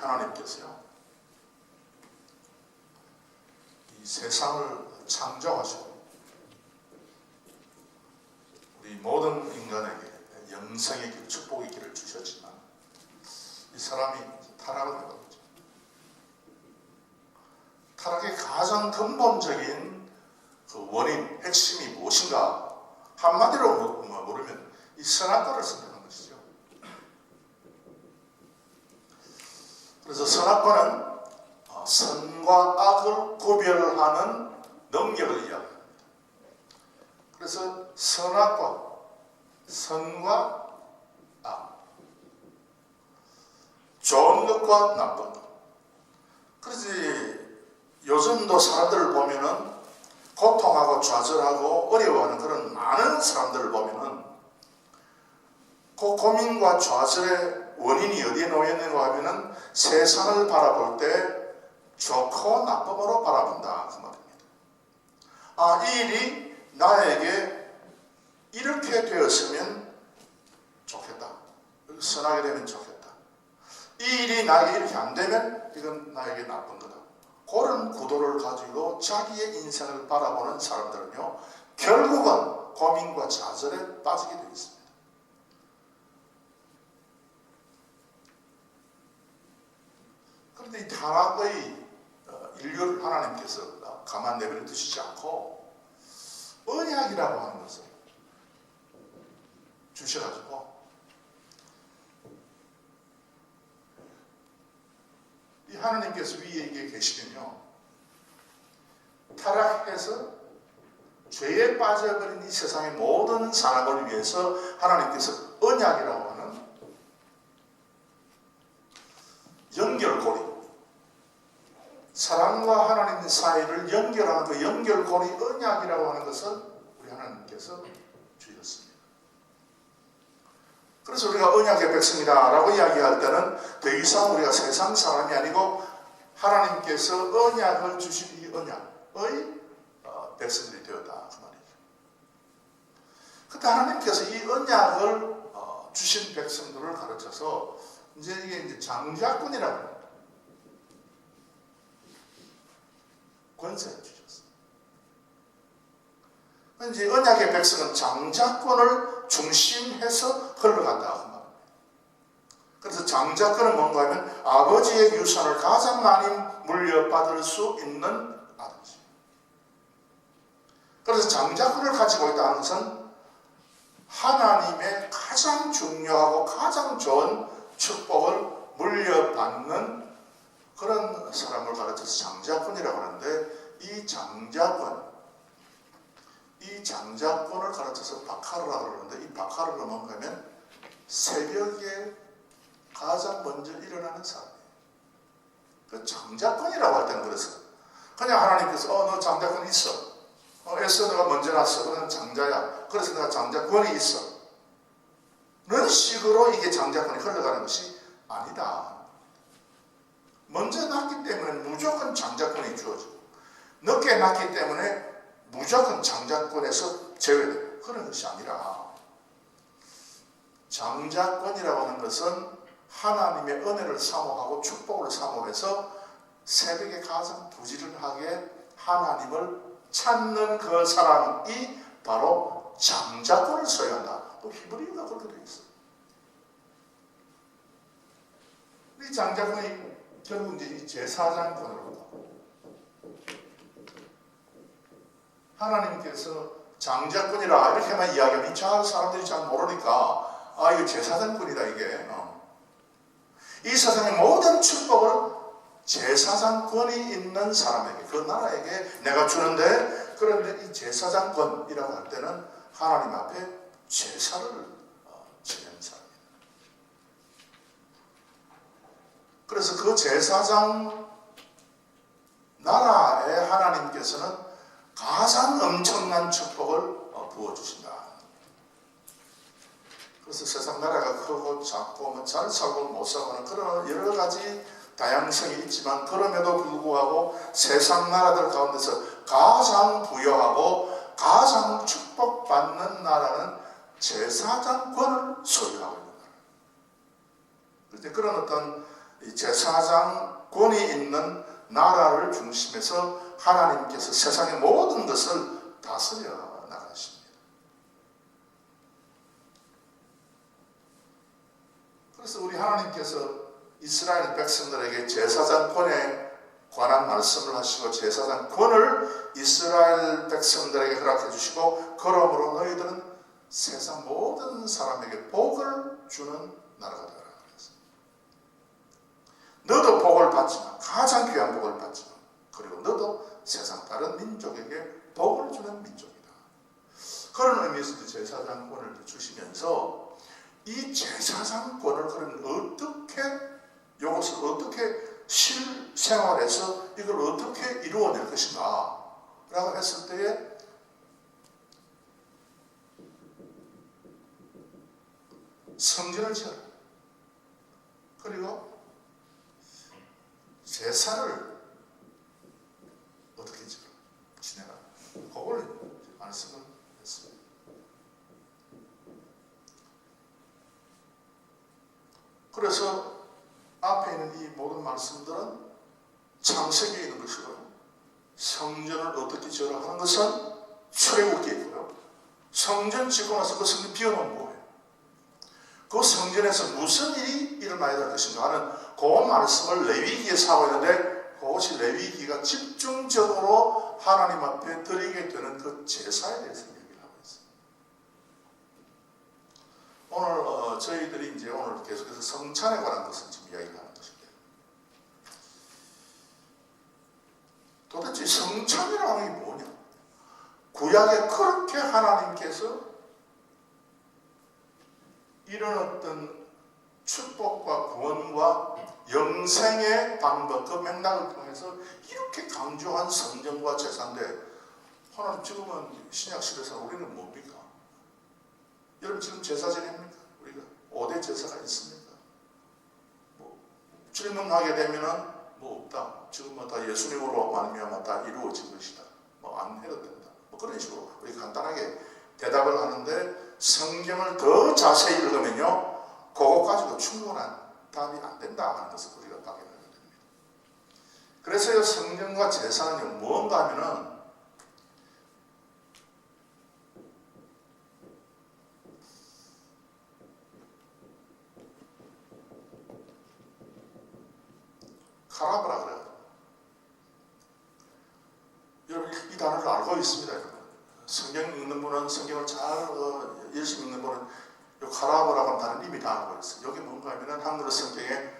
하나님께서요, 이 세상을 창조하시고 우리 모든 인간에게 영생의 길, 축복의 길을 주셨지만 이 사람이 타락을 한 거죠. 타락의 가장 근본적인 그 원인, 핵심이 무엇인가? 한마디로 모르면 이 선악과를 선택한 것이죠. 그래서 선악과는 선과 악을 구별하는 능력을 이야기합니다. 그래서 선악과, 선과 악, 좋은 것과 나쁜 것. 그래서 요즘도 사람들을 보면은 고통하고 좌절하고 어려워하는 그런 많은 사람들을 보면은 그 고민과 좌절의 원인이 어디에 놓여있는가 하면은 세상을 바라볼 때 좋고 나쁨으로 바라본다 그 말입니다. 이 일이 나에게 이렇게 되었으면 좋겠다. 선하게 되면 좋겠다. 이 일이 나에게 이렇게 안 되면 이건 나에게 나쁜 거다. 그런 구도를 가지고 자기의 인생을 바라보는 사람들은요, 결국은 고민과 좌절에 빠지게 되어 있습니다. 그런데 이 타락의 인류를 하나님께서 가만 내버려 두시지 않고 언약이라고 하는 것을 주셔가지고 이 하나님께서 위에 계시면요, 타락해서 죄에 빠져버린 이 세상의 모든 사람을 위해서 하나님께서 언약이라고 하는 연결고리, 사람과 하나님 사이를 연결하는 그 연결고리 언약이라고 하는 것을 우리 하나님께서 주셨습니다. 그래서 우리가 언약의 백성이다 라고 이야기할 때는 더 이상 우리가 세상 사람이 아니고 하나님께서 언약을 주신 이 언약의 백성들이 되었다 그 말이죠. 그때 하나님께서 이 언약을 주신 백성들을 가르쳐서 이게 장자권이라고 합니다. 권세를 주셨어요. 이제 언약의 백성은 장자권을 중심해서 흘러간다 그 말입니다. 그래서 장자권은 뭔가 하면 아버지의 유산을 가장 많이 물려받을 수 있는 아들이죠. 그래서 장자권을 가지고 있다는 것은 하나님의 가장 중요하고 가장 좋은 축복을 물려받는 그런 사람을 가르쳐서 장자권이라고 하는데, 이 장자권을 가르쳐서 바카르라고 그러는데, 이 바카르는 뭔가 하면 새벽에 가장 먼저 일어나는 사람이에요. 그 장자권이라고 할 때는 그래서 그냥 하나님께서 너 장자권 있어, 애써 너가 먼저 났어, 그건 장자야, 그래서 내가 장자권이 있어, 이런 식으로 이게 장자권이 흘러가는 것이 아니다. 먼저 낳기 때문에 무조건 장자권이 주어지고, 늦게 낳기 때문에 무조건 장자권에서 제외되고, 그런 것이 아니라 장자권이라고 하는 것은 하나님의 은혜를 사모하고 축복을 사모해서 새벽에 가장 부지런하게 하나님을 찾는 그 사람이 바로 장자권을 소유한다. 또 히브리어가 그렇게 되어 있어요. 이 장자권이 결국 이제 이 제사장권으로 하나님께서 장자권이라 이렇게만 이야기하면 잘 사람들이 잘 모르니까 이거 제사장권이다 이게. 이 세상의 모든 축복을 제사장권이 있는 사람에게, 그 나라에게 내가 주는데, 그런데 이 제사장권이라고 할 때는 하나님 앞에 제사를 지내는 사람입니다. 그래서 그 제사장 나라에 하나님께서는 가장 엄청난 축복을 부어주신다. 그래서 세상 나라가 크고 작고 잘 살고 못 살고는 그런 여러 가지 다양성이 있지만, 그럼에도 불구하고 세상 나라들 가운데서 가장 부여하고 가장 축복받는 나라는 제사장권을 소유하고 있는 나라. 그런데 그런 어떤 이 제사장권이 있는 나라를 중심해서 하나님께서 세상의 모든 것을 다스려 나가십니다. 그래서 우리 하나님께서 이스라엘 백성들에게 제사장권에 관한 말씀을 하시고 제사장권을 이스라엘 백성들에게 허락해 주시고 그러므로 너희들은 세상 모든 사람에게 복을 주는 나라가 되어라. 너도 복을 받지만 가장 귀한 복을 받지만 그리고 너도 세상 다른 민족에게 복을 주는 민족이다. 그런 의미에서 제사장권을 주시면서 이 제사장권을 그럼 이것을 어떻게 실생활에서 이걸 어떻게 이루어낼 것인가 라고 했을 때에 성전을 지어라. 그리고 제사를 어떻게 지내라. 그걸 말씀을 했습니다. 그래서 앞에 있는 이 모든 말씀들은 창세기에 있는 것이고요. 성전을 어떻게 지어라 하는 것은 출애굽기에 있고요. 성전 짓고 나서 그 성전 비워놓은 거예요. 그 성전에서 무슨 일이 일어나야 될 것인가 하는 그 말씀을 레위기에서 하고 있는데 그것이 레위기가 집중적으로 하나님 앞에 드리게 되는 그 제사에 대해서 얘기를 하고 있습니다. 오늘 저희들이 이제 오늘 계속해서 성찬에 관한 것을 지금 이야기를 하는 것인데 도대체 성찬이라는 게 뭐냐? 구약에 그렇게 하나님께서 이런 어떤 축복과 구원과 영생의 방법, 그 맥락을 통해서 이렇게 강조한 성전과 제사인데 하나님 지금은 신약시대에서 우리는 뭡니까? 여러분 지금 제사 지냅니까? 우리가 5대 제사가 있습니까? 질문하게 되면은 없다. 지금은 다 예수님으로 말미암아 다 이루어진 것이다. 안 해도 된다. 그런 식으로 우리가 간단하게 대답을 하는데 성경을 더 자세히 읽으면요. 그거 가지고 충분한 답이 안 된다 하는 것을 우리가 발견하게 됩니다. 그래서 이 성경과 제사는 무언가 하면은 카라브라 그래요. 여러분 이 단어를 알고 있습니다. 여러분. 성경 읽는 분은 성경을 잘 열심히 읽는 분은 이 카라브라고 하는 단어는 이미 다 알고 있어요. 여기 뭔가 하면은 한글어 성경에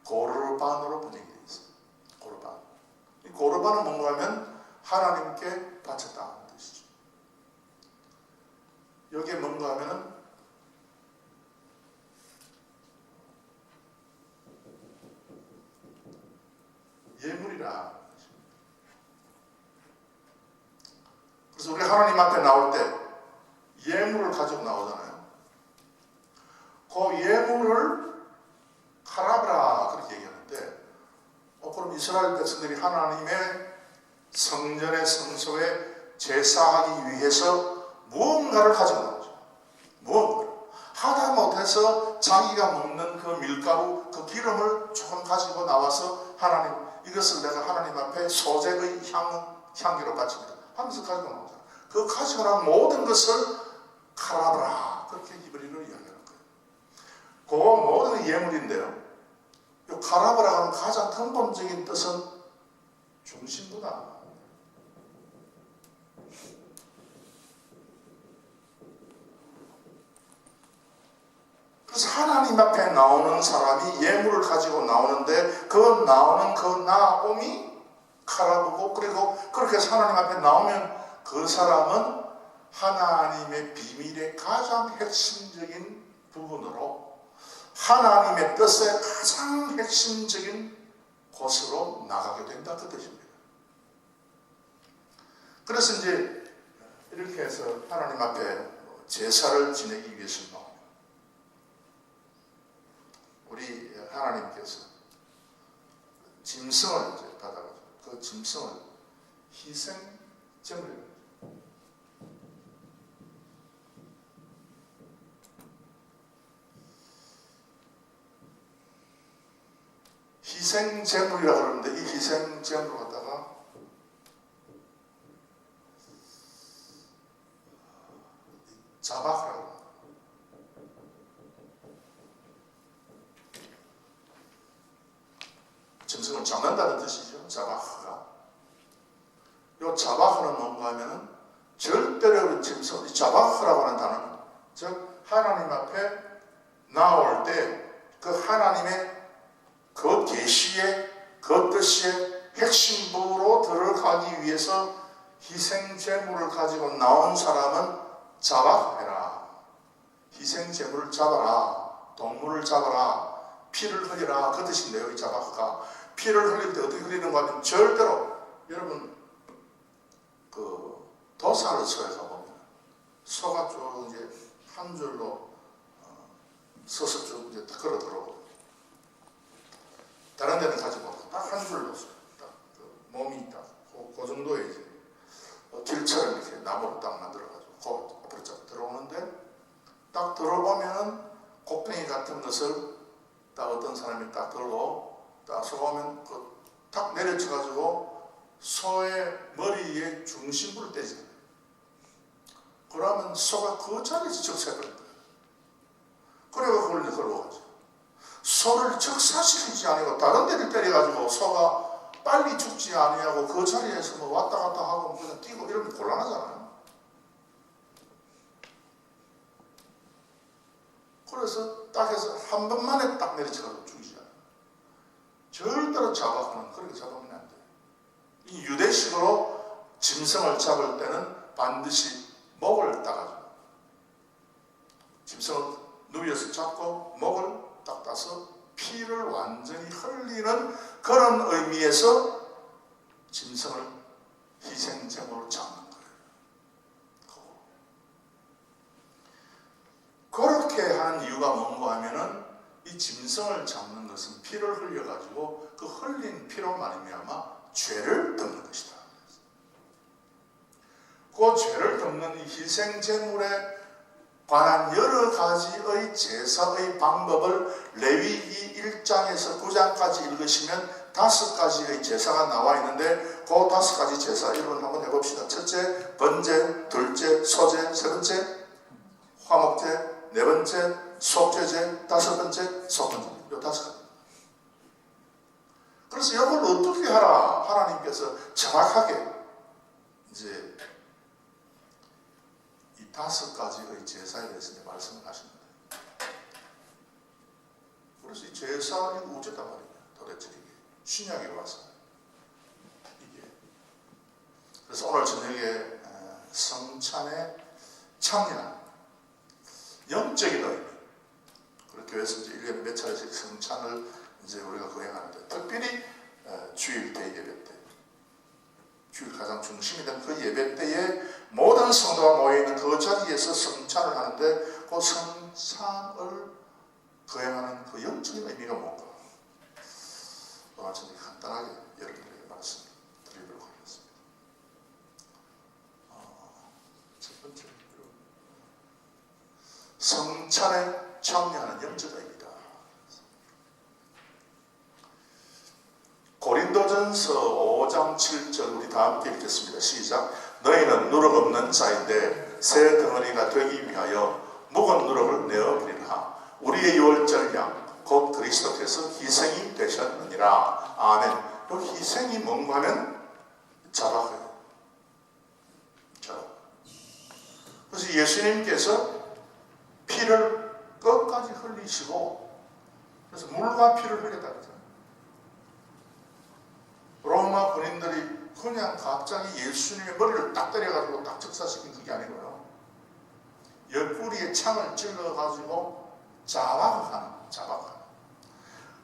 고르반으로 번역이 되어 있어요. 고르반. 이 고르반은 뭔가 하면 하나님께 바쳤다 하는 뜻이죠. 여기에 뭔가 하면은 예물이라. 그래서 우리 하나님 앞에 나올 때 예물을 가지고 나오잖아요. 그 예물을 카라브라 그렇게 얘기하는데 그럼 이스라엘 백성들이 하나님의 성전의 성소에 제사하기 위해서 무언가를 가지고 나오죠. 무언가를. 하다 못해서 자기가 먹는 그 밀가루, 그 기름을 조금 가지고 나와서 하나님 이것을 내가 하나님 앞에 소재의 향기로 바칩니다 하면서 가지고 나오잖아요. 그 가지고 나온 모든 것을 카라브라 그렇게 히브리어로 이야기하는 거예요. 그 모든 예물인데요. 이 카라브라 하는 가장 근본적인 뜻은 중심부다. 그래서 하나님 앞에 나오는 사람이 예물을 가지고 나오는데 그 나오는 그 나옴이 카라브고 그리고 그렇게 해서 하나님 앞에 나오면 그 사람은 하나님의 비밀의 가장 핵심적인 부분으로 하나님의 뜻의 가장 핵심적인 곳으로 나가게 된다 그 뜻입니다. 그래서 이제 이렇게 해서 하나님 앞에 제사를 지내기 위해서는 우리 하나님께서 짐승을 이제 받아가지고 그 짐승을 희생제물이라고 희생제물이라 그러는데 이 희생제물을 갖다가 자박하라고. 짐승을 잡는다는 뜻이죠. 자박하가. 이 자박하는 뭔가 하면은 절대로 짐승, 이 자박하라고 하는 단어는 즉 하나님 앞에 나올 때 그 하나님의 그 계시의 그 뜻의 핵심부로 들어가기 위해서 희생제물을 가지고 나온 사람은 자박해라. 희생제물을 잡아라. 동물을 잡아라. 피를 흘리라. 그 뜻인데요. 이 자박가. 피를 흘릴 때 어떻게 흘리는가 하면 절대로 여러분 그 도살소에 가보면 소가 쭉 이제 한 줄로 서서 쭉 이제 걸어 들어오고 다른 데는 가지 못하고 딱 한 줄로 딱 몸이 딱 그 정도의 이제 길처럼 이렇게 나무로 딱 만들어가지고 앞으로 쫙 들어오는데 딱 들어오면은 곡괭이 같은 것을 딱 어떤 사람이 딱 들고 딱 쏘면 딱 내려쳐가지고 소의 머리에 중심부를 떼잖아요. 그러면 소가 그 자리에서 적색을 그래가 그걸 걸어가죠. 소를 적사시키지 아니고 다른 데를 때려가지고 소가 빨리 죽지 아니하고 그 자리에서 뭐 왔다 갔다 하고 그냥 뛰고 이러면 곤란하잖아요. 그래서 딱 해서 한 번만에 딱 내려쳐가지고 죽이지 않아요. 절대로 잡아가는 그렇게 잡으면 안 돼요. 이 유대식으로 짐승을 잡을 때는 반드시 목을 따가지고 짐승을 누워서 잡고 목을 딱 따서 피를 완전히 흘리는 그런 의미에서 짐승을 희생제물로 잡는 거예요. 그렇게 하는 이유가 뭔가 하면은 이 짐승을 잡는 것은 피를 흘려가지고 그 흘린 피로 말미암아 죄를 덮는 것이다. 그 죄를 덮는 이 희생제물에 관한 여러 가지의 제사의 방법을 레위기 1장에서 9장까지 읽으시면 5가지의 제사가 나와 있는데 그 5가지 제사 이름을 한번 해봅시다. 첫째, 번제, 둘째, 소제, 세 번째, 화목제, 네 번째, 속죄제, 5번째, 속건제. 이 5가지. 그래서 이걸 어떻게 하라? 하나님께서 정확하게 이제 5가지의 제사에 대해서 말씀을 하십니다. 그래서 이 제사가 어쨌단 말이에요. 도대체 이게 신약에 와서 이게 그래서 오늘 저녁에 성찬의 창량 영적인 의미 그렇게 교회에서 이제 1년에 몇 차례씩 성찬을 이제 우리가 거행하는데 특별히 주일 대예배 때 주일 가장 중심이 된 그 예배 때에 모든 성도가 모여있는 그 자리에서 성찬을 하는데 그 성찬을 거행하는 그 영적인 의미가 뭔가 오늘 저는 간단하게 여러분들에게 말씀드리도록 하겠습니다. 첫 번째 성찬에 참여하는 영적 의미다. 고린도전서 5장 7절 우리 다 함께 읽겠습니다. 시작. 너희는 누룩 없는 자인데 새 덩어리가 되기 위하여 묵은 누룩을 내어버리라. 우리의 유월절 양 곧 그리스도께서 희생이 되셨느니라. 아멘. 이 희생이 뭔가 하면 자박해요. 그래서 예수님께서 피를 끝까지 흘리시고 그래서 물과 피를 흘렸다 그랬잖아요. 로마 군인들이 그냥 갑자기 예수님의 머리를 딱 때려가지고 딱 즉사시킨 그게 아니고요. 옆구리에 창을 찔러가지고 자박하는.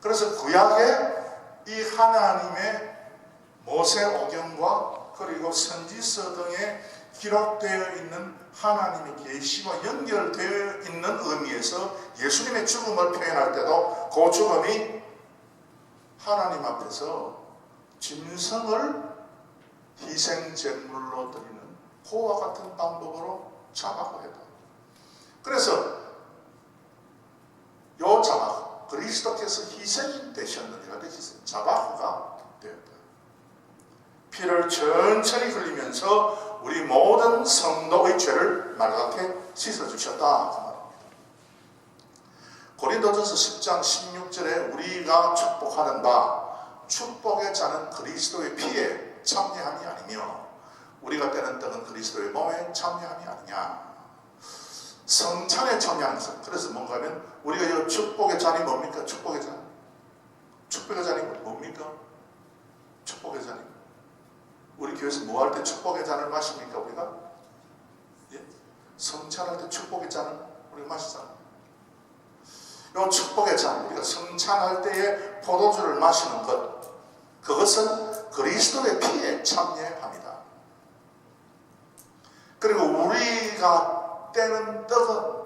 그래서 구약에 이 하나님의 모세오경과 그리고 선지서 등에 기록되어 있는 하나님의 계시와 연결되어 있는 의미에서 예수님의 죽음을 표현할 때도 그 죽음이 하나님 앞에서 짐승을 희생제물로 드리는 그와 같은 방법으로 자박을 했다. 그래서 요 자박, 그리스도께서 희생이 되셨느니라 되셨어요. 자바후가 되었다. 피를 천천히 흘리면서 우리 모든 성도의 죄를 맑게 씻어주셨다 그 말입니다. 고린도전서 10장 16절에 우리가 축복하는 바 축복의 자는 그리스도의 피에 참여함이 아니며 우리가 떼는 떡은 그리스도의 몸에 참여함이 아니냐. 성찬에 참여하는 것. 그래서 뭔가 하면 우리가 이 축복의 잔이 뭡니까? 축복의 잔. 축복의 잔이 뭡니까? 축복의 잔이. 우리 교회에서 뭐 할 때 축복의 잔을 마십니까? 우리가? 예? 성찬할 때 축복의 잔을 우리가 마시잖아요. 이 축복의 잔, 우리가 성찬할 때에 포도주를 마시는 것, 그것은 그리스도의 피에 참여합니다. 그리고 우리가 떼는 떡은,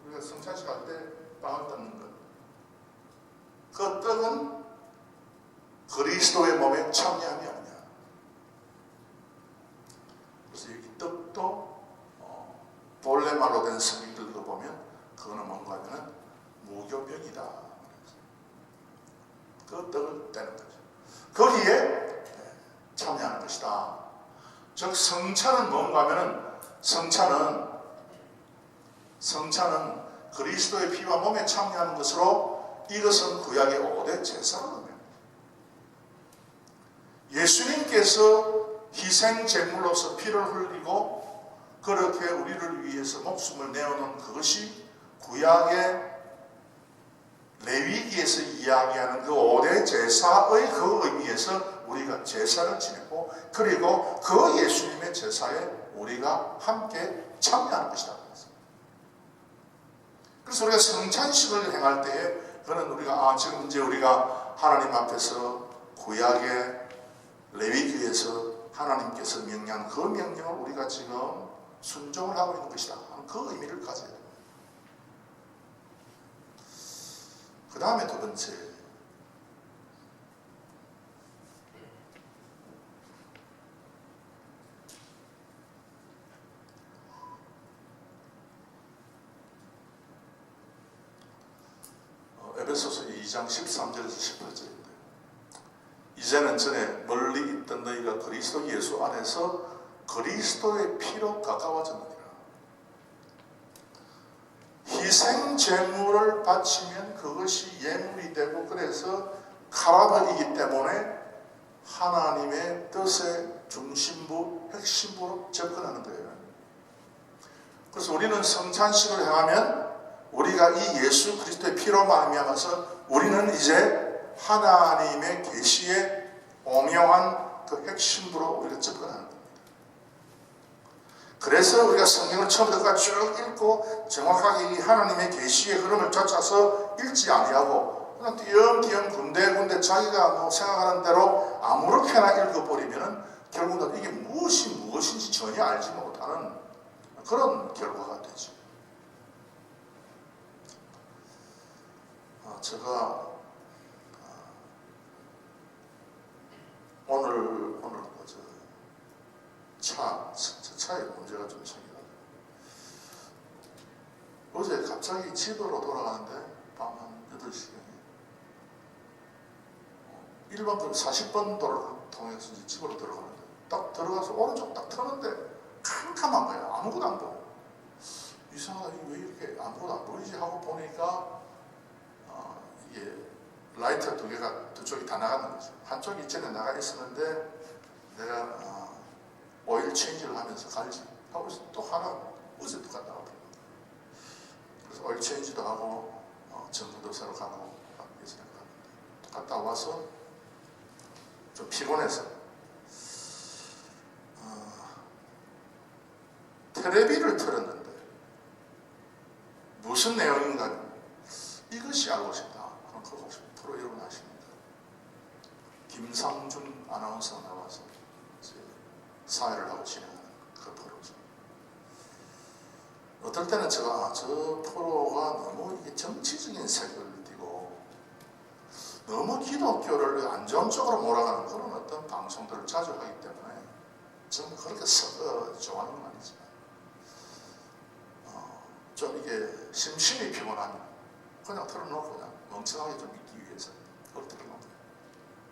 우리가 성찬식 할 때 빵을 뜯는 것, 그 떡은 그리스도의 몸에 참여함이 아니냐. 그래서 이 떡도 본래 말로 된 성경들 읽어보면 그거는 뭔가 하면 무교병이다. 그 떡을 떼는 거죠. 거기에 참여하는 것이다. 즉 성찬은 뭔가 하면은 성찬은 그리스도의 피와 몸에 참여하는 것으로 이것은 구약의 5대 제사로 합니다. 예수님께서 희생 제물로서 피를 흘리고 그렇게 우리를 위해서 목숨을 내어놓은 그것이 구약의 레위기에서 이야기하는 그 5대 제사의 그 의미에서 우리가 제사를 지내고 그리고 그 예수님의 제사에 우리가 함께 참여하는 것이다. 그래서 우리가 성찬식을 행할 때에 그는 우리가 지금 이제 우리가 하나님 앞에서 구약의 레위기에서 하나님께서 명령한 그 명령을 우리가 지금 순종을 하고 있는 것이다. 그 의미를 가져야 됩니다. 그 다음에 두 번째, 에베소서 2장 13절에서 18절입니다. 이제는 전에 멀리 있던 너희가 그리스도 예수 안에서 그리스도의 피로 가까워졌느니라. 희생 제물을 바치면 그것이 예물이 되고 그래서 카라바이기 때문에 하나님의 뜻의 중심부, 핵심부로 접근하는 거예요. 그래서 우리는 성찬식을 행하면 우리가 이 예수 그리스도의 피로 말미암아서 우리는 이제 하나님의 계시의 오묘한 그 핵심부로 우리가 접근하는 겁니다. 그래서 우리가 성경을 처음부터 끝까지 쭉 읽고 정확하게 이 하나님의 계시의 흐름을 쫓아서 읽지 아니하고 그냥 띄엄띄엄 군데군데 자기가 생각하는 대로 아무렇게나 읽어버리면 결국은 이게 무엇인지 전혀 알지 못하는 그런 결과가 되죠. 제가 오늘 차에 문제가 좀 생겨가지고 어제 갑자기 집으로 돌아가는데 밤 한 8시경에 1번 40번 도로를 통해서 집으로 들어가는데 딱 들어가서 오른쪽 딱 트는데 캄캄한 거예요. 아무것도 안 보여. 이상하다. 왜 이렇게 아무것도 안 보이지 하고 보니까 이게 라이트가 두 쪽이 다 나가는 거죠. 한쪽이 전에 나가 있었는데 내가 오일 체인지를 하면서 갈지 하고 또 하나 어제 또 갔다 왔더라고요. 그래서 오일 체인지도 하고 전문도 새로 가고 갔다 와서 좀 피곤해서 텔레비를 틀었는데 무슨 내용인가 이것이 알고 싶다. 그 프로 여러분 아십니까? 김상준 아나운서 나와서 사회를 하고 진행하는 그 프로죠. 어떨 때는 제가 저 프로가 너무 이게 정치적인 색을 띠고 너무 기독교를 안 좋은 쪽으로 몰아가는 그런 어떤 방송들을 자주 하기 때문에 저는 그렇게 좋아하는 건 아니지만 좀 이게 심심히 피곤하면 그냥 틀어놓고 그냥 멍청하게 좀 있기 위해서 그걸 틀어놓은 거예요.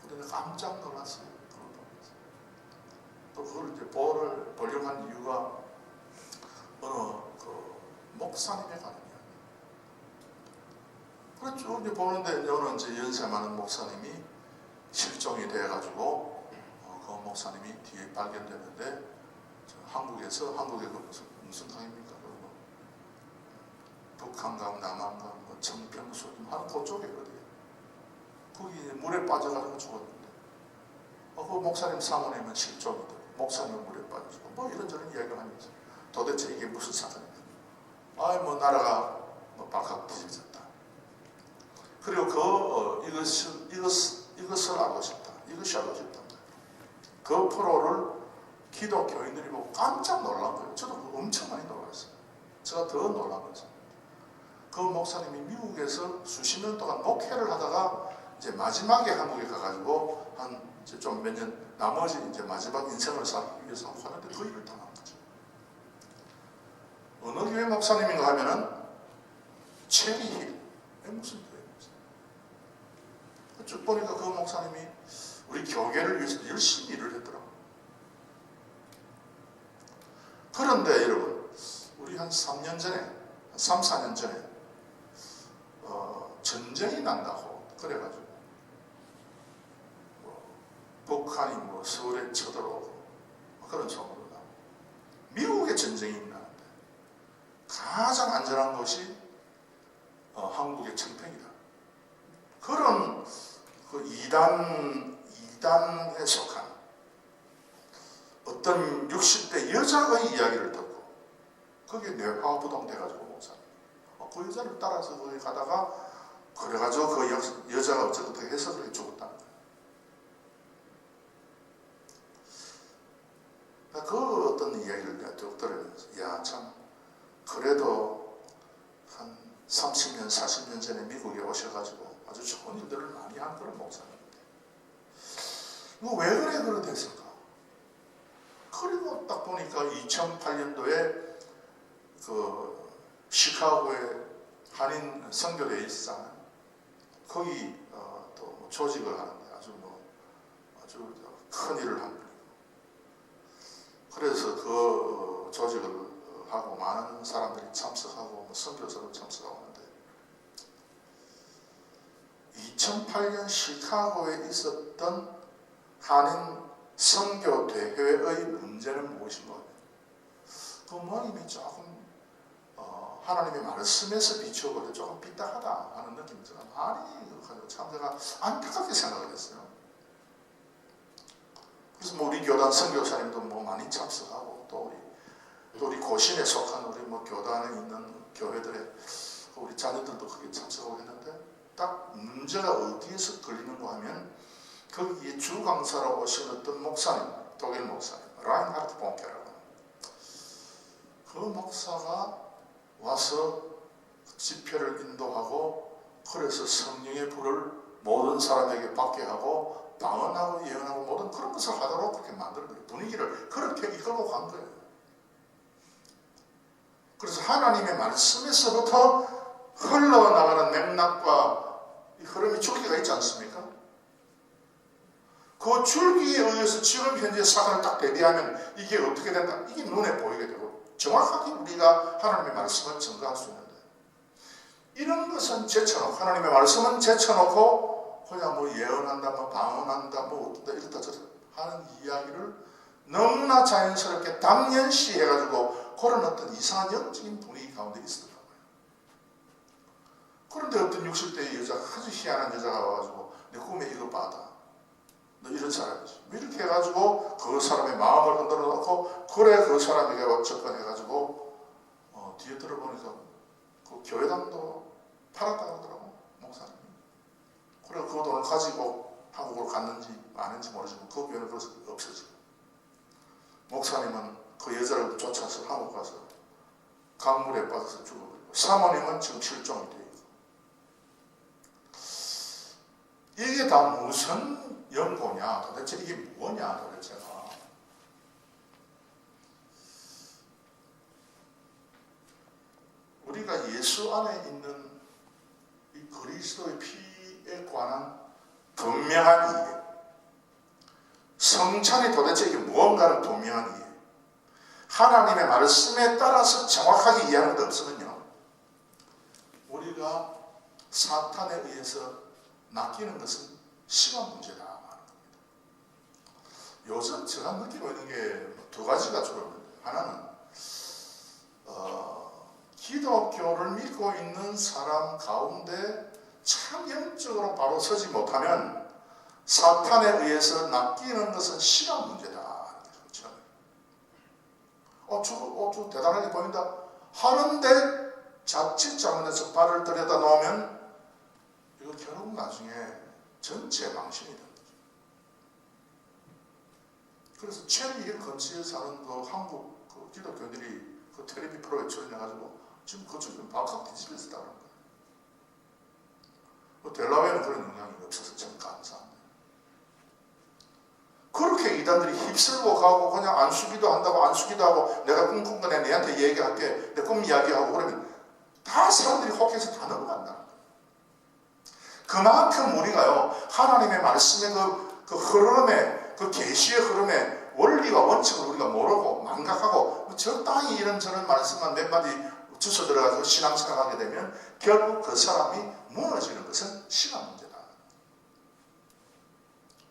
근데 깜짝 놀랐어요. 그걸 보면서. 또 그걸 이제 보려한 이유가 어느 그 목사님의 관계예요. 그렇죠. 이제 보는데 어느 이제 연세 많은 목사님이 실종이 돼가지고 그 목사님이 뒤에 발견됐는데 한국에 그 무슨 강입니까? 북한강, 남한강, 청평수 하는 그쪽이거든요. 거기 물에 빠져가지고 죽었는데 그 목사님 사모님은 실종이 되고 목사님은 물에 빠져서 뭐 이런저런 이야기를 하면서 도대체 이게 무슨 사건이냐. 뭐 나라가 발칵 뒤집어졌다. 그리고 이것을 알고 싶다. 이것이 알고 싶다. 그 프로를 기독교인들이 보고 깜짝 놀란 거예요. 저도 엄청 많이 놀랐어요. 제가 더 놀란 거죠. 그 목사님이 미국에서 수십 년 동안 목회를 하다가 이제 마지막에 한국에 가가지고 한 이제 좀 몇 년 나머지 이제 마지막 인생을 살기 위해서 하는데 그 일을 당한 거죠. 어느 교회 목사님인가 하면은 체리힐 무슨 교회 목사님. 쭉 보니까 그 목사님이 우리 교계를 위해서 열심히 일을 했더라고요. 그런데 여러분, 우리 한 3년 전에, 3, 4년 전에 전쟁이 난다고 그래가지고 북한이 서울에 쳐들어오고 그런 소문으로 나오고 미국에 전쟁이 나는데 가장 안전한 곳이 한국의 청평이다. 그런 그 이단에 속한 어떤 60대 여자의 이야기를 듣고 그게 뇌화부동 돼가지고 목사님 그 여자를 따라서 거기 가다가 그래가지고 그 여자가 어쨌든 해서 그렇게 죽었다는 거예요. 그 어떤 이야기를 내가 쭉 들으면서 야 참 그래도 한 30년 40년 전에 미국에 오셔가지고 아주 좋은 일들을 많이 한 그런 목사님인데 이거 왜 그래 됐을까? 그리고 딱 보니까 2008년도에 그 시카고의 한인 선교대회 있잖아요. 거기 또 조직을 하는데 아주 큰 일을 합니다. 그래서 그 조직을 하고 많은 사람들이 참석하고 선교사로 참석하고 하는데 2008년 시카고에 있었던 한인 선교대회의 문제는 무엇인가? 그 모임이 조금 하나님의 말씀에서 비추어보려 조금 삐딱하다 하는 느낌이 제가 많이 가지고 참 제가 안타깝게 생각을 했어요. 그래서 우리 교단 선교사님도 많이 참석하고 또 우리 고신에 속한 우리 교단에 있는 교회들의 우리 자녀들도 거기에 참석하고 했는데 딱 문제가 어디에서 걸리는가 하면 거기에 주 강사로 오신 어떤 목사님, 독일 목사님, 라인하르트 본케라고 그 목사가 와서 집회를 인도하고 그래서 성령의 불을 모든 사람에게 받게 하고 방언하고 예언하고 모든 그런 것을 하도록 그렇게 만드는 거예요. 분위기를 그렇게 이끌고 간 거예요. 그래서 하나님의 말씀에서부터 흘러나가는 맥락과 이 흐름이 줄기가 있지 않습니까? 그 줄기에 의해서 지금 현재 사건을 딱 대비하면 이게 어떻게 된다? 이게 눈에 보이게 되고 정확하게 우리가 하나님의 말씀을 증거할 수 있는데 이런 것은 제쳐놓고 하나님의 말씀은 제쳐놓고 그냥 예언한다, 방언한다, 어떻다 이렇다 저렇다 하는 이야기를 너무나 자연스럽게 당연시 해가지고 그런 어떤 이상한 영적인 분위기 가운데 있었더라고요. 그런데 어떤 60대의 여자가 아주 희한한 여자가 와가지고 내 꿈에 이거 받아. 너 이런 사람이지. 이렇게 해가지고 그 사람의 마음을 흔들어 놓고 그래 그 사람에게 접근해가지고 뒤에 들어보니까 그 교회당도 팔았다 그러더라고 목사님이. 그래 그 돈을 가지고 한국으로 갔는지 아닌지 모르지만 그 교회는 그래서 없어지고 목사님은 그 여자를 쫓아서 한국 가서 강물에 빠져서 죽어버리고 사모님은 지금 실종이 되어 있고 이게 다 무슨 연고냐 도대체 이게 뭐냐 도대체가 우리가 예수 안에 있는 그리스도의 피에 관한 분명한 이해, 성찬이 도대체 이게 무언가는 분명한 이해, 하나님의 말씀에 따라서 정확하게 이해하는 것 없으면요, 우리가 사탄에 의해서 낚이는 것은 시간 문제다 하는 겁니다. 요즘 제가 느끼고 있는 게 두 가지가 주로 있는데, 하나는 기독교를 믿고 있는 사람 가운데 참 영적으로 바로 서지 못하면 사탄에 의해서 낚이는 것은 시간 문제다. 저 대단하게 보인다 하는데 자칫 잘못해서 발을 들여다 놓으면 이거 결국 나중에 전체 망신이 됩니다. 그래서 최일 근처에 사는 그 한국 그 기독교들이 그 텔레비 프로에 출연해가지고 지금 그쪽에 박학 뒤집어서 다는 거예요. 델라웨어는 그런 영향이 없어서 참 감사합니다. 그렇게 이단들이 휩쓸고 가고 그냥 안수기도 한다고 안수기도 하고 내가 꿈꾼 거 내가 내한테 얘기할게 내 꿈 이야기하고 그러면 다 사람들이 혹해서 다 넘어간다는 거예요. 그만큼 우리가요 하나님의 말씀의 그 흐름에 그 계시의 흐름에 원리와 원칙을 우리가 모르고 망각하고 적당히 이런저런 말씀만 몇 마디 주워 들어가서 신앙생활하게 되면 결국 그 사람이 무너지는 것은 시간 문제다.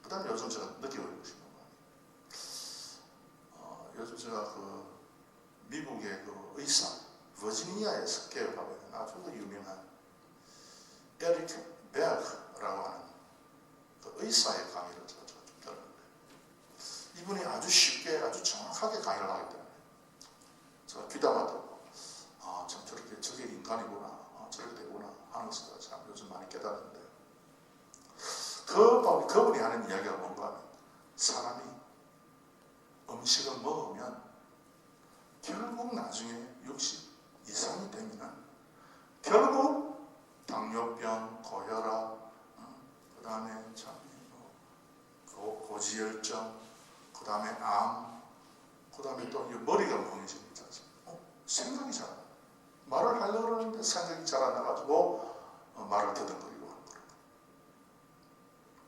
그 다음에 요즘 제가 느끼고 있는 것이 요즘 제가 그 미국의 그 의사 버지니아에서 개업하고 있는 아주 유명한 에리크 베어라고 하는 그 의사의 강의를 제가 좀 들었는데 이분이 아주 쉽게 아주 정확하게 강의를 하기 때문에 제가 귀담아 듣고 참 저게 인간이구나 저렇게 되구나 하는 것을 참 요즘 많이 깨달았는데 그분이 하는 이야기가 뭔가 하면 사람이 음식을 먹으면 결국 나중에 60 이상이 되면 결국 당뇨병, 고혈압, 그 다음에 고지혈증, 그 다음에 암, 그 다음에 또 머리가 멍해집니다. 생각이 잘 안 나요. 말을 하려고 그러는데 생각이 잘 안 나가지고 말을 더듬거리고 하는 거예요.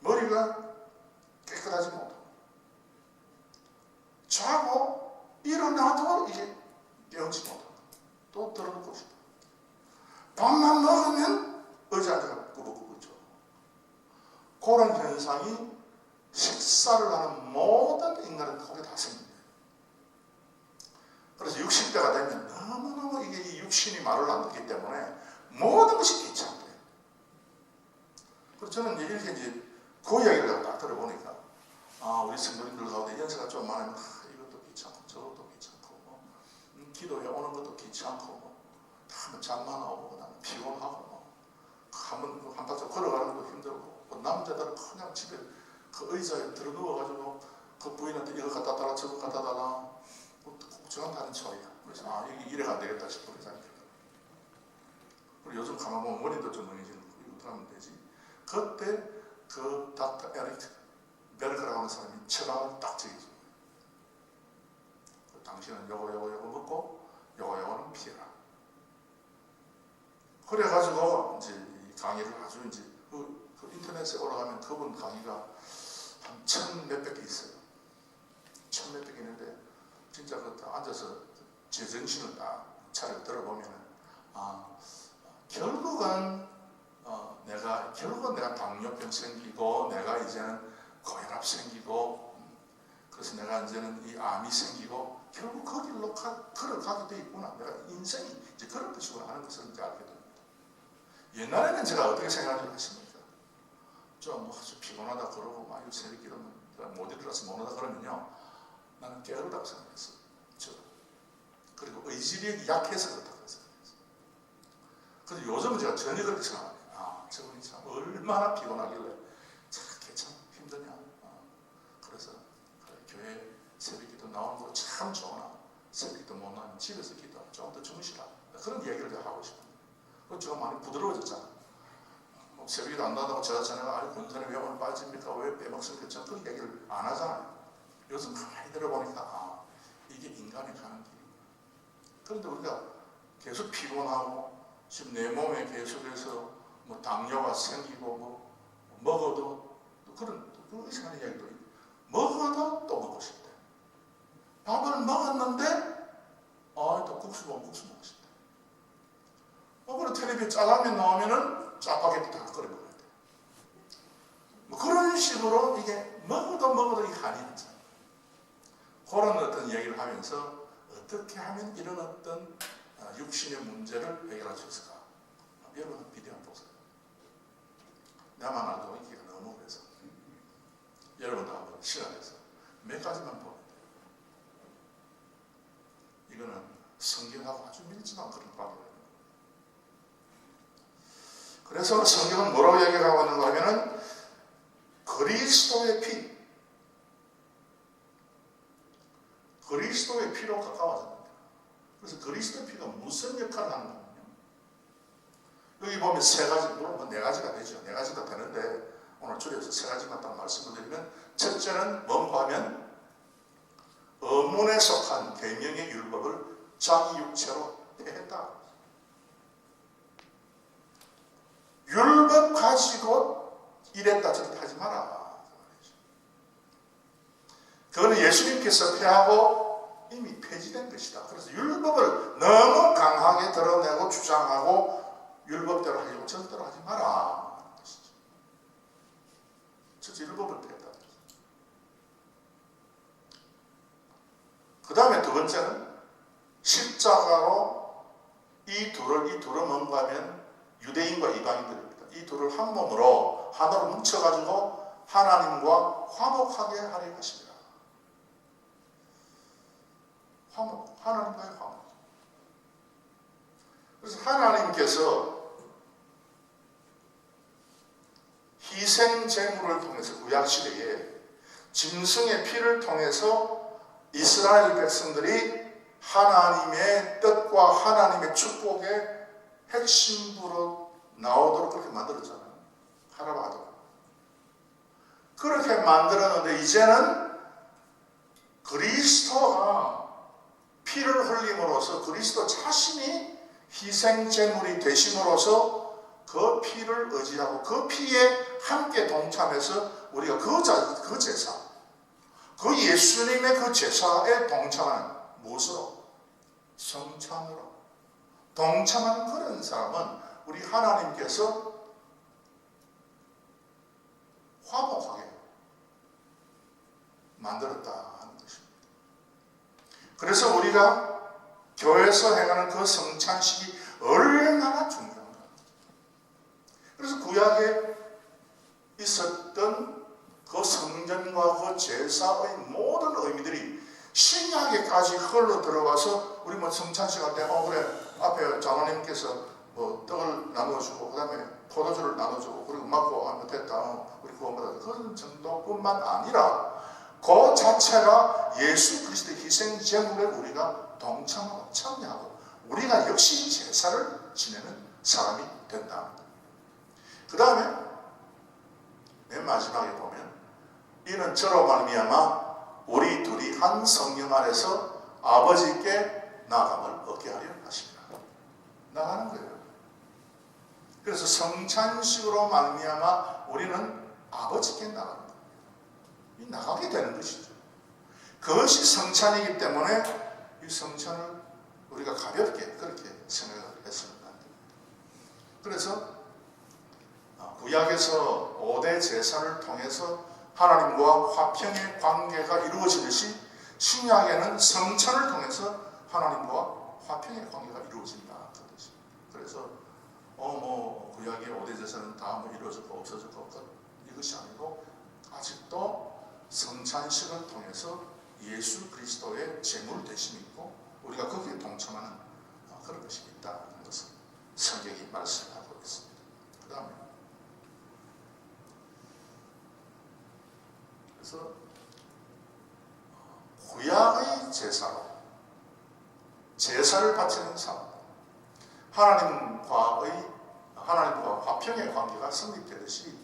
머리가 깨끗하지 못하고 자고 일어나도 이게 깨우지 못하고 또 들어놓고 싶어. 밥만 먹으면 의자 앉아가 꾸벅꾸벅 줘. 그런 현상이 식사를 하는 모든 인간은 거기에 다 생깁니다. 그래서 60대가 되면 너무너무 이게 이 육신이 말을 안 듣기 때문에 모든 것이 귀찮대요. 그래서 저는 이렇게 이제 그 이야기를 딱 들어보니까 우리 성도님들 가운데 연세가 좀 많으면 이것도 귀찮고 저것도 귀찮고 기도해 오는 것도 귀찮고 잠만 오고 그다음에 피곤하고 한 바퀴 걸어가는 것도 힘들고 남자들은 그냥 집에 그 의자에 들어 누워가지고 그 부인한테 이거 갖다 달라 저거 갖다 달라 저한테 하는 소리야. 그래서 이게 이래가 안 되겠다 싶어 생각해요. 그리고 요즘 가만 보면 머리도 좀 멍해지는 거 이거 어떻게 하면 되지? 그때 그 닥터 에릭 베르크라고 하는 사람이 처방을 딱 적어줘요. 당신은 요거 먹고 요거는 피해라. 그래가지고 이제 이 강의를 아주 이제 그 인터넷에 올라가면 그분 강의가 한 1000몇백 개 있어요. 1000몇백 개 있는데 진짜 그 앉아서 제정신을 딱 차려 들어보면은 결국은 내가 당뇨병 생기고 내가 이제는 고혈압 생기고 그래서 내가 이제는 이 암이 생기고 결국 그 길로 걸어가게 돼 있구나. 내가 인생이 이제 그런 것이구나 하는 것을 이제 알게 됩니다. 옛날에는 제가 어떻게 생각을 하십니까? 좀 아주 피곤하다 그러고 막 새벽기도 못 일어나서 못 오다 그러면요. 나는 게으르다고 생각했어요. 그리고 의지력이 약해서 그렇다고 생각했어요. 그런데 요즘은 제가 전혀 그렇게 생각합니다. 저분이 참 얼마나 피곤하길래 저렇게 참 힘드냐. 그래서 교회 새벽기도 나오는 거 참 좋으나 새벽기도 못 나면 집에서 기도하면 좀 더 주무시라. 그런 이야기를 제가 하고 싶어요. 제가 많이 부드러워졌잖아. 새벽기도 안 나온다고 제가 전에가 군산에 왜 오늘 빠집니까? 왜 빼먹습니까? 저는 그 얘기를 안 하잖아요. 요즘 가만히 들어보니까 이게 인간의 가는 길이구나. 그런데 우리가 계속 피곤하고 지금 내 몸에 계속해서 뭐 당뇨가 생기고 뭐 먹어도 또 그런 또 이상한 이야기도 있고 먹어도 또 먹고 싶대. 밥을 먹었는데 또 국수 먹고 싶대. 그리고 텔레비전 짜장면 나오면은 짜파게티 다 끓여 먹어야 돼. 뭐 그런 식으로 이게 먹어도 이 한이 있잖아. 그런 어떤 얘기를 하면서 어떻게 하면 이런 어떤 육신의 문제를 해결할 수 있을까? 여러분 비디오 한번 보세요. 나만 알고 있기가 너무 그래서 여러분도 한번 시간 내서 몇 가지만 보면 돼요. 이거는 성경하고 아주 밀접한 그런 관계예요. 그래서 성경은 뭐라고 얘기하고 있는가 하면은 그리스도의 피, 그리스도의 피로 가까워졌습니다. 그래서 그리스도의 피가 무슨 역할을 하는 거냐? 여기 보면 세 가지, 물론 뭐 네 가지가 되죠. 네 가지가 되는데 오늘 줄여서 세 가지만 딱 말씀을 드리면, 첫째는 뭔가 하면 어문에 속한 계명의 율법을 자기 육체로 폐했다. 율법 가지고 이랬다 저랬다 하지 마라. 그거는 예수님께서 폐하고 이미 폐지된 것이다. 그래서 율법을 너무 강하게 드러내고 주장하고 율법대로 하려고 절대로 하지 마라. 첫째 율법을 폐했다. 그 다음에 두 번째는 십자가로 이 둘은 뭔가 하면 유대인과 이방인들입니다. 이 둘을 한 몸으로 하나로 뭉쳐가지고 하나님과 화목하게 하려 하십니다. 화목, 하나님과의 화목. 그래서 하나님께서 희생 제물을 통해서 구약시대에 짐승의 피를 통해서 이스라엘 백성들이 하나님의 뜻과 하나님의 축복의 핵심부로 나오도록 그렇게 만들었잖아요. 하라고 하도록. 그렇게 만들었는데 이제는 그리스도가 피를 흘림으로써 그리스도 자신이 희생제물이 되심으로써 그 피를 의지하고 그 피에 함께 동참해서 우리가 그 제사, 그 예수님의 그 제사에 동참하는 무엇으로? 성찬으로. 동참하는 그런 사람은 우리 하나님께서 화목하게 만들었다 하는 것입니다. 그래서 우리가 교회에서 행하는 그 성찬식이 얼마나 중요한가. 그래서 구약에 있었던 그 성전과 그 제사의 모든 의미들이 신약에까지 흘러 들어가서 우리 뭐 성찬식 할 때 그래 앞에 장로님께서 뭐 떡을 나눠주고 그 다음에 포도주를 나눠주고 그리고 맞고 하면 됐다 우리 구원받았다 그런 정도뿐만 아니라 그 자체가 예수 그리스도의 희생 제물에 우리가 동참하고 참여하고 우리가 역시 제사를 지내는 사람이 된다. 그 다음에 맨 마지막에 보면 이는 저로 말미암아 우리 둘이 한 성령 안에서 아버지께 나아감을 얻게 하려 하십니다. 나가는 거예요. 그래서 성찬식으로 말미암아 우리는 아버지께 나가는 거예요. 나가게 되는 것이죠. 그것이 성찬이기 때문에 이 성찬을 우리가 가볍게 그렇게 생각을 했으면 안 됩니다. 그래서 구약에서 5대 제사를 통해서 하나님과 화평의 관계가 이루어지듯이 신약에는 성찬을 통해서 하나님과 화평의 관계가 이루어진다. 그래서 뭐 구약의 5대 제사는 다 뭐 이루어졌고 없어졌고 이것이 아니고 아직도 성찬식을 통해서 예수 그리스도의 제물 되심이 있고 우리가 거기에 동참하는 그런 것이 있다는 것을 성경이 말씀하고 있습니다. 그 다음에 그래서 구약의 제사로 제사를 바치는 삶, 하나님과 화평의 관계가 성립되듯이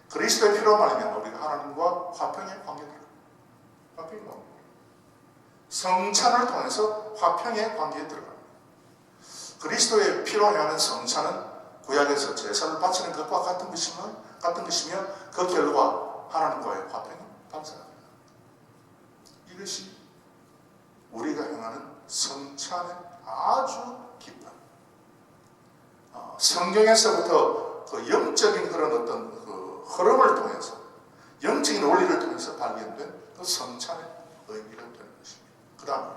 그리스도의 피로 말하면 우리가 하나님과 화평의 관계가 화평의 관계. 성찬을 통해서 화평의 관계에 들어갑니다. 그리스도의 피로 행하는 성찬은 구약에서 제사를 바치는 것과 같은 것이며 그 결과 하나님과의 화평이 발생합니다. 이것이 우리가 행하는 성찬의 아주 깊은 성경에서부터 그 영적인 그런 어떤 그 흐름을 통해서 영적인 원리를 통해서 발견된 그 성찬의 의미가 되는 것입니다. 그 다음에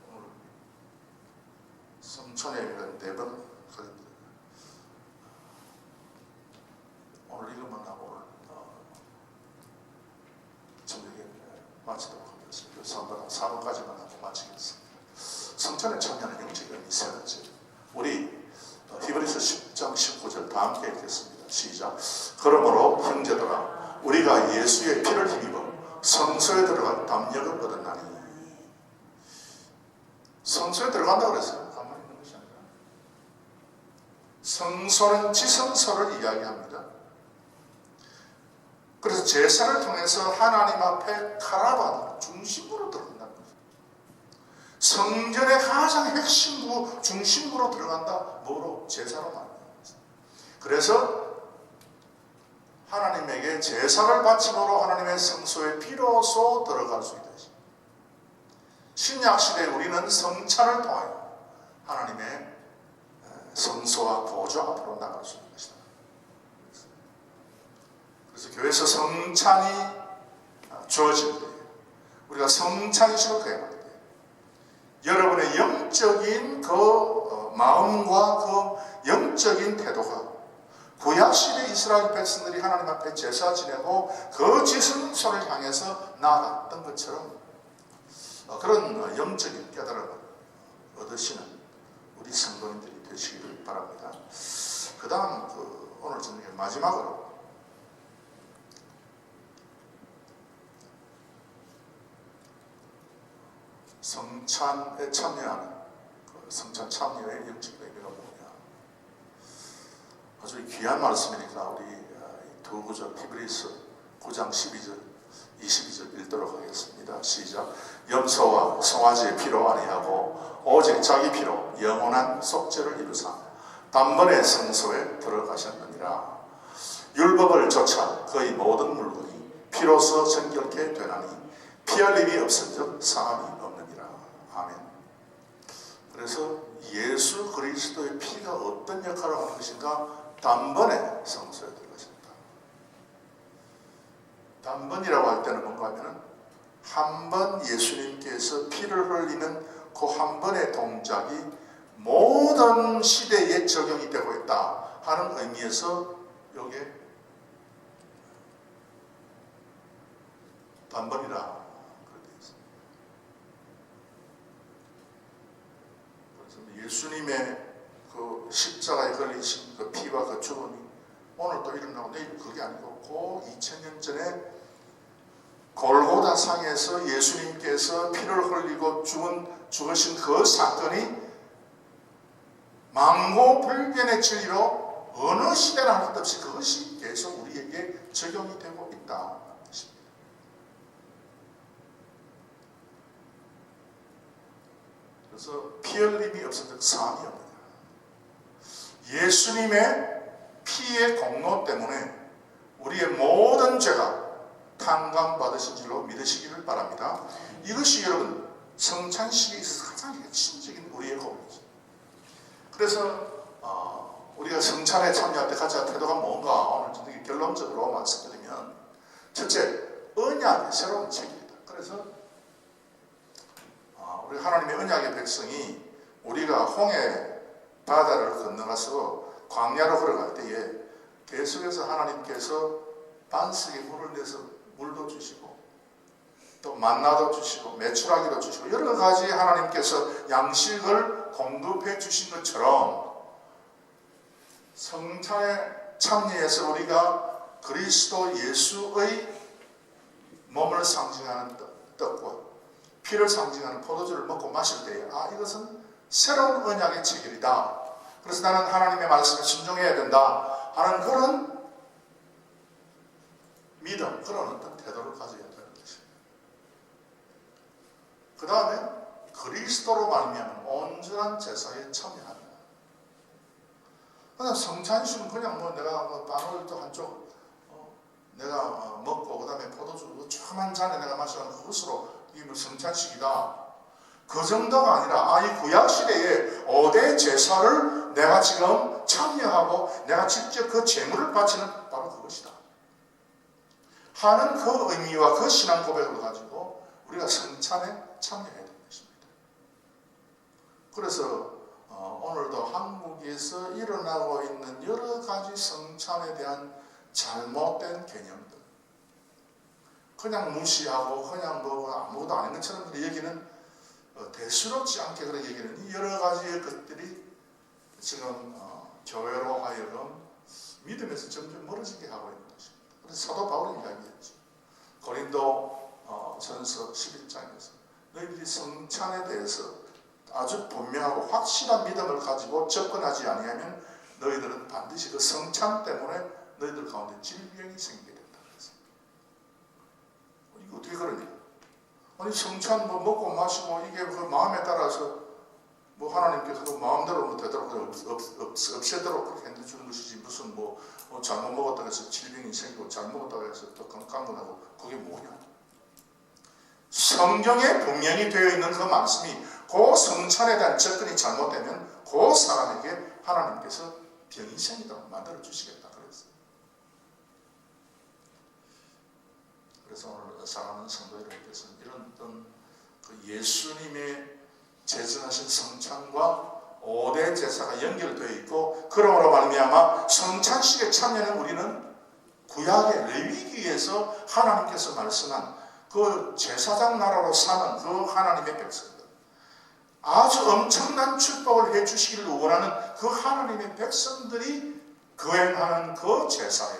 오늘 성찬의 의미가 4번 오늘 이것만 하고 저녁에 마치도록 하겠습니다. 3번, 4번까지만 하고 마치겠습니다. 성찬에 참여하는 영적인 의미 3가지. 우리 히브리서 10장 19절 다 함께 읽겠습니다. 시작. 그러므로 형제들아 우리가 예수의 피를 힘입어 성소에 들어간 담력을 얻었나니. 성소에 들어간다고 그랬어요. 가만히 있는 것이 아니라 성소는 지성소를 이야기합니다. 그래서 제사를 통해서 하나님 앞에 카라반 중심부로 들어간다는 거예요. 성전의 가장 핵심부 중심부로 들어간다. 뭐로? 제사로 말합니다. 그래서 하나님에게 제사를 바침으로 하나님의 성소에 비로소 들어갈 수 있다. 신약시대에 우리는 성찬을 통하여 하나님의 성소와 보좌 앞으로 나갈 수 있는 것이다. 그래서 교회에서 성찬이 주어질 때 우리가 성찬식을 해야 돼. 여러분의 영적인 그 마음과 그 영적인 태도가 구약시대 이스라엘 백성들이 하나님 앞에 제사 지내고 그 지성소를 향해서 나아갔던 것처럼 그런 영적인 깨달음을 얻으시는 우리 성도님들이 되시기를 바랍니다. 그 다음 오늘 저녁에 마지막으로 성찬에 참여하는 성찬 참여의 영적인 의미가 뭐냐. 아주 귀한 말씀이니까 우리 두 구절 히브리서 9장 12절 22절 읽도록 하겠습니다. 시작. 염소와 송아지의 피로 아니하고 오직 자기 피로 영원한 속죄를 이루사 단번에 성소에 들어가셨느니라. 율법을 좇아 그의 모든 물건이 피로서 정결케 되나니 피 흘림이 없은즉 상함이 없느니라. 아멘. 그래서 예수 그리스도의 피가 어떤 역할을 하는 것인가? 단번에 성소에 들어가셨다. 단번이라고 할 때는 뭔가 하면은 한 번 예수님께서 피를 흘리는 그 한 번의 동작이 모든 시대에 적용이 되고 있다 하는 의미에서 이게 단번이라 그렇게 되어 있습니다. 그래서 예수님의 그 십자가에 걸리신 그 피와 그 죽음이 오늘 또 일어나고 내일 그게 아니고 그 2000년 전에 골고다 상에서 예수님께서 피를 흘리고 죽으신 그 사건이 망고불변의 진리로 어느 시대나 할 것 없이 그것이 계속 우리에게 적용이 되고 있다. 그래서 피 흘림이 없어도 사함이 없느냐. 예수님의 피의 공로 때문에 우리의 모든 죄가 탕감받으신 줄로 믿으시기를 바랍니다. 이것이 여러분 성찬식에 있어서 가장 핵심적인 우리의 고민이죠. 그래서 우리가 성찬에 참여할 때 가져야 태도가 뭔가 오늘 좀 결론적으로 말씀드리면 첫째, 언약의 새로운 책입니다. 그래서 우리 하나님의 언약의 백성이 우리가 홍해 바다를 건너가서 광야로 걸어갈 때에 계속해서 하나님께서 반석에 물을 내서 물도 주시고 또 만나도 주시고 메추라기도 주시고 여러 가지 하나님께서 양식을 공급해 주신 것처럼 성찬에 참여해서 우리가 그리스도 예수의 몸을 상징하는 떡과 피를 상징하는 포도주를 먹고 마실 때에 이것은 새로운 언약의 체결이다. 그래서 나는 하나님의 말씀에 순종해야 된다 하는 그런 믿음, 그런 어떤 태도를 가져야 되는 것입니다. 그 다음에 그리스도로 말미암은 온전한 제사에 참여한다. 그냥 성찬식은 그냥 뭐 내가 뭐 빵을 한쪽 내가 먹고 그다음에 포도주 조그만 잔에 내가 마시는 그것으로 이게 뭐 성찬식이다. 그 정도가 아니라 이 구약 시대에 5대 제사를 내가 지금 참여하고 내가 직접 그 제물을 바치는 바로 그것이다 하는 그 의미와 그 신앙 고백을 가지고 우리가 성찬에 참여해야 되는 것입니다. 그래서 오늘도 한국에서 일어나고 있는 여러 가지 성찬에 대한 잘못된 개념들, 그냥 무시하고 그냥 뭐 아무것도 아닌 것처럼 얘기는 대수롭지 않게 그런 얘기는 이 여러 가지의 것들이 지금 교회로 하여금 믿음에서 점점 멀어지게 하고 있는 것입니다. 그래서 사도 바울이 이야기했죠. 고린도 전서 11장에서 너희들이 성찬에 대해서 아주 분명하고 확실한 믿음을 가지고 접근하지 아니하면 너희들은 반드시 그 성찬 때문에 너희들 가운데 질병이 생기게 된다. 그래서 이거 어떻게 그러냐? 아니 성찬 뭐 먹고 마시고 이게 그 마음에 따라서 뭐 하나님께서 그 마음대로 뭐 되도록 없애도록 그렇게 해주는 것이지 무슨 뭐 잘못 먹었다고 해서 질병이 생기고 잘못 먹었다고 해서 또 건강하고 그게 뭐냐? 성경에 분명히 되어 있는 그 말씀이 그 성찬에 대한 접근이 잘못되면 그 사람에게 하나님께서 병이 생기도록 만들어 주시겠다 그랬어요. 그래서 오늘 사랑하는 성도 여러분께서 이런 그 예수님의 제정하신 성찬과 5대 제사가 연결되어 있고 그러므로 말미암아 성찬식에 참여는 우리는 구약의 레위기에서 하나님께서 말씀한 그 제사장 나라로 사는 그 하나님의 백성들, 아주 엄청난 축복을 해주시기를 원하는 그 하나님의 백성들이 거행하는 그 제사에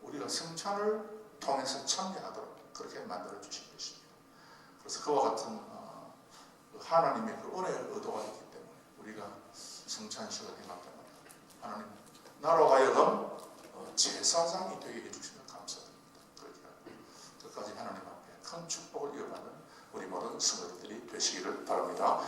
우리가 성찬을 통해서 참여하도록 그렇게 만들어 주신 것입니다. 그래서 그와 같은 하나님의 그 은혜의 의도가 있기 때문에 우리가 성찬식을 행할 때마다 하나님 나로 하여금 제사장이 되게 해주시면 감사드립니다. 그렇게 끝까지 하나님 앞에 큰 축복을 이어받는 우리 모든 성도들이 되시기를 바랍니다.